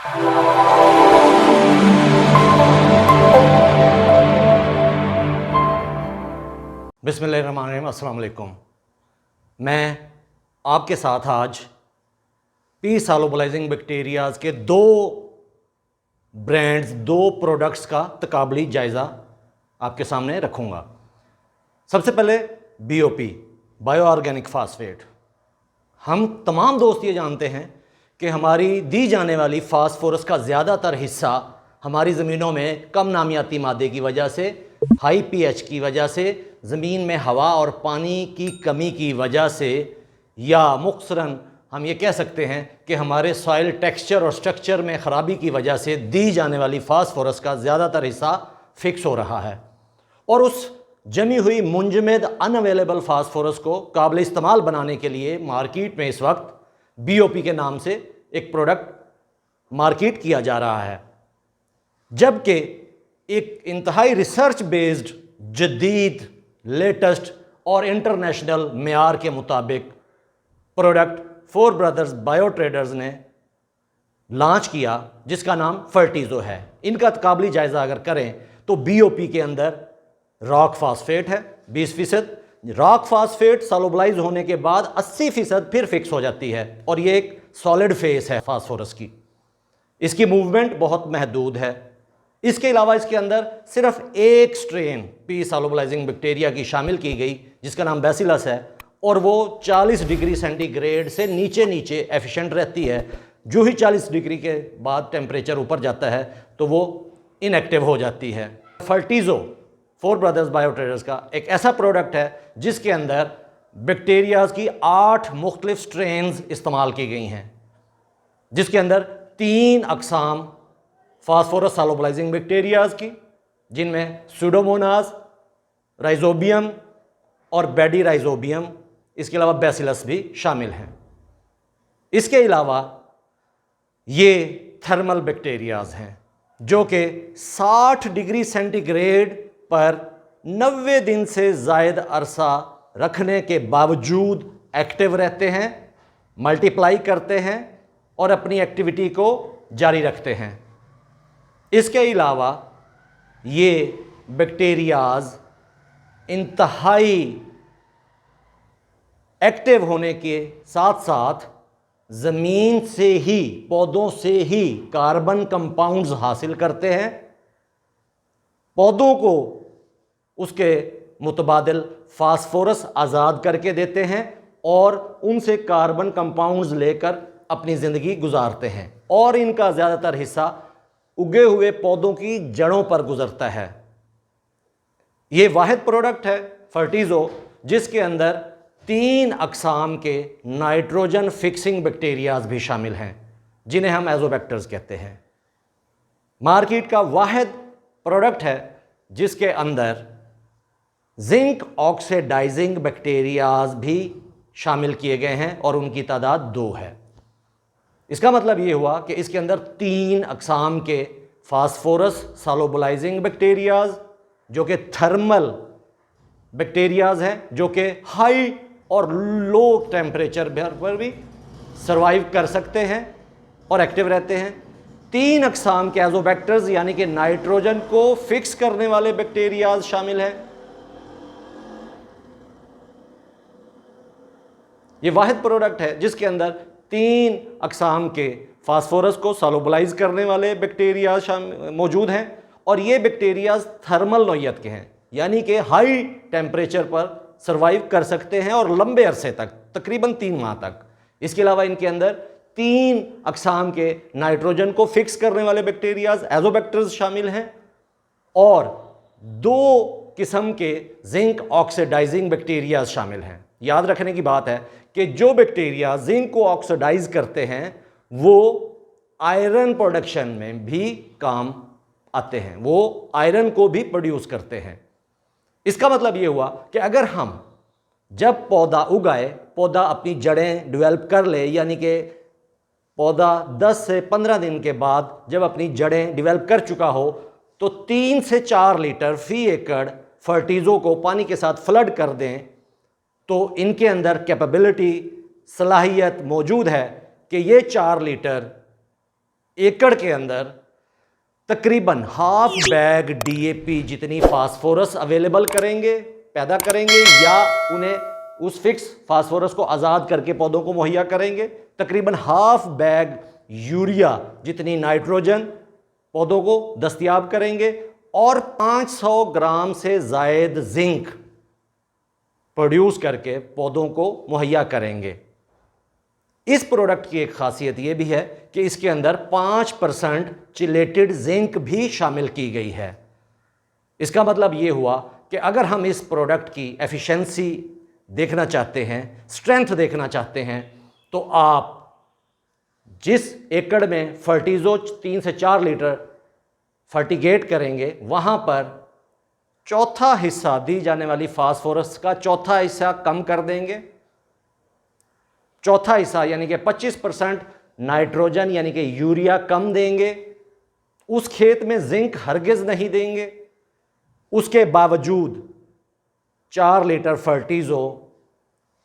बिस्मिल्लाहिर्रहमानिर्रहीम, अस्सलाम वालेकुम। मैं आपके साथ आज पी सॉल्युबलाइजिंग बैक्टीरियाज के दो ब्रांड्स, दो प्रोडक्ट्स का तकाबली जायज़ा आपके सामने रखूँगा। सबसे पहले BOP, बायो ऑर्गेनिक फास्फेट। हम तमाम दोस्त ये जानते हैं कि हमारी दी जाने वाली फास्फोरस का ज़्यादातर हिस्सा हमारी ज़मीनों में कम नामियाती मादे की वजह से, हाई pH की वजह से, ज़मीन में हवा और पानी की कमी की वजह से, या मुख्तसरन हम ये कह सकते हैं कि हमारे सॉइल टेक्सचर और स्ट्रक्चर में ख़राबी की वजह से दी जाने वाली फास्फोरस का ज़्यादातर हिस्सा फिक्स हो रहा है। और उस जमी हुई मुंजमद अनअवेलेबल फास्फोरस को काबिल इस्तेमाल बनाने के लिए मार्केट में इस वक्त BOP के नाम से एक प्रोडक्ट मार्केट किया जा रहा है, जबकि एक इंतहाई रिसर्च बेस्ड, जदीद, लेटेस्ट और इंटरनेशनल मेयार के मुताबिक product four brothers bio traders ने लॉन्च किया, जिसका नाम फर्टिजो है। इनका तकाबली जायज़ा अगर करें तो BOP के अंदर रॉक फास्फेट है 20%। रॉक फास्फेट सॉल्युबलाइज होने के बाद 80% फिर फिक्स हो जाती है, और ये एक सॉलिड फेस है फास्फोरस की। इसकी मूवमेंट बहुत महदूद है। इसके अलावा इसके अंदर सिर्फ एक स्ट्रेन पी सॉल्युबलाइजिंग बैक्टीरिया की शामिल की गई, जिसका नाम बैसिलस है, और वो 40 डिग्री सेंटीग्रेड से नीचे नीचे एफिशिएंट रहती है। जो ही 40 डिग्री के बाद टेम्परेचर ऊपर जाता है तो वो इनएक्टिव हो जाती है। फर्टिजो फोर ब्रदर्स बायो ट्रेडर्स का एक ऐसा प्रोडक्ट है जिसके अंदर बैक्टीरियाज की 8 मुख्तलिफ स्ट्रेन्स इस्तेमाल की गई हैं, जिसके अंदर 3 अकसाम फास्फोरस सॉल्युबलाइजिंग बैक्टीरियाज की, जिनमें सूडोमोनास, राइजोबियम और बेडीराइजोबियम, इसके अलावा बैसिलस भी शामिल हैं। इसके अलावा ये थर्मल बैक्टीरियाज हैं जो कि 60 डिग्री सेंटीग्रेड पर 90 दिन से ज़ायद अरसा रखने के बावजूद एक्टिव रहते हैं, मल्टीप्लाई करते हैं और अपनी एक्टिविटी को जारी रखते हैं। इसके अलावा ये बैक्टीरियाज इंतहाई एक्टिव होने के साथ साथ ज़मीन से ही, पौधों से ही कार्बन कंपाउंड्स हासिल करते हैं, पौधों को उसके मुतबादिल फास्फोरस आज़ाद करके देते हैं और उनसे कार्बन कंपाउंड्स लेकर अपनी ज़िंदगी गुजारते हैं, और इनका ज़्यादातर हिस्सा उगे हुए पौधों की जड़ों पर गुजरता है। ये वाहिद प्रोडक्ट है फर्टिजो जिसके अंदर 3 अकसाम के नाइट्रोजन फिक्सिंग बैक्टीरियाज भी शामिल हैं, जिन्हें हम एजोबैक्टर्स कहते हैं। मार्केट का वाहिद प्रोडक्ट है जिसके अंदर जिंक ऑक्सीडाइजिंग बैक्टीरियाज भी शामिल किए गए हैं, और उनकी तादाद 2 है। इसका मतलब ये हुआ कि इसके अंदर 3 अकसाम के फास्फोरस सॉल्युबलाइजिंग बैक्टीरियाज जो कि थर्मल बैक्टीरियाज हैं, जो कि हाई और लो टेम्परेचर पर भी सर्वाइव कर सकते हैं और एक्टिव रहते हैं। 3 अकसाम के एजोबैक्टर्स यानी कि नाइट्रोजन को फिक्स करने वाले बैक्टीरियाज शामिल हैं। ये वाहिद प्रोडक्ट है जिसके अंदर 3 अकसाम के फास्फोरस को सॉल्युबलाइज करने वाले बैक्टीरियाज मौजूद हैं, और ये बैक्टीरियाज थर्मल नौइयत के हैं, यानी कि हाई टेम्परेचर पर सर्वाइव कर सकते हैं और लंबे अरसे तक, तकरीबन 3 माह तक। इसके अलावा इनके अंदर 3 अकसाम के नाइट्रोजन को फिक्स करने वाले बैक्टीरियाज एजोबैक्टर्स शामिल हैं, और 2 किस्म के जिंक ऑक्सीडाइजिंग बैक्टीरियाज शामिल हैं। याद रखने की बात है कि जो बैक्टीरिया जिंक को ऑक्सीडाइज करते हैं वो आयरन प्रोडक्शन में भी काम आते हैं, वो आयरन को भी प्रोड्यूस करते हैं। इसका मतलब ये हुआ कि अगर हम जब पौधा उगाए, पौधा अपनी जड़ें डेवलप कर ले, यानी कि पौधा 10 से 15 दिन के बाद जब अपनी जड़ें डेवलप कर चुका हो, तो 3 से 4 लीटर फी एकड़ फर्टिजो को पानी के साथ फ्लड कर दें, तो इनके अंदर कैपेबिलिटी, सलाहियत मौजूद है कि ये 4 लीटर एकड़ के अंदर तकरीबन हाफ बैग डीएपी जितनी फास्फोरस अवेलेबल करेंगे, पैदा करेंगे, या उन्हें उस फिक्स फास्फोरस को आज़ाद करके पौधों को मुहैया करेंगे। तकरीबन हाफ बैग यूरिया जितनी नाइट्रोजन पौधों को दस्तयाब करेंगे, और 500 ग्राम से ज़ायद जिंक प्रोड्यूस करके पौधों को मुहैया करेंगे। इस प्रोडक्ट की एक खासियत यह भी है कि इसके अंदर 5% चिलेटेड जिंक भी शामिल की गई है। इसका मतलब यह हुआ कि अगर हम इस प्रोडक्ट की एफिशिएंसी देखना चाहते हैं, स्ट्रेंथ देखना चाहते हैं, तो आप जिस एकड़ में फर्टिजो 3 से 4 लीटर फर्टिगेट करेंगे, वहां पर चौथा हिस्सा दी जाने वाली फास्फोरस का चौथा हिस्सा कम कर देंगे। चौथा हिस्सा यानी कि 25% नाइट्रोजन यानी कि यूरिया कम देंगे। उस खेत में जिंक हरगिज नहीं देंगे। उसके बावजूद 4 लीटर फर्टिजो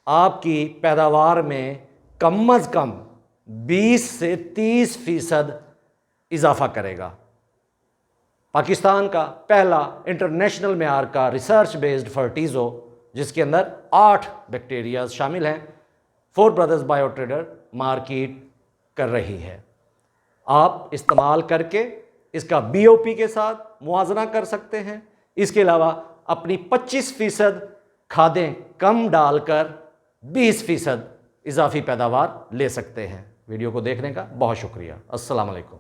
आपकी पैदावार में कम अज़ कम 20 से 30% इजाफा करेगा। पाकिस्तान का पहला इंटरनेशनल मेयार का रिसर्च बेस्ड फर्टिजो, जिसके अंदर 8 बैक्टीरियाज शामिल हैं, 4 ब्रदर्स बायो ट्रेडर मार्केट कर रही है। आप इस्तेमाल करके इसका बीओपी के साथ मुआवजा कर सकते हैं। इसके अलावा अपनी 25% खादें कम डालकर 20% इजाफी पैदावार ले सकते हैं। वीडियो को देखने का बहुत शुक्रिया। अस्सलाम वालेकुम।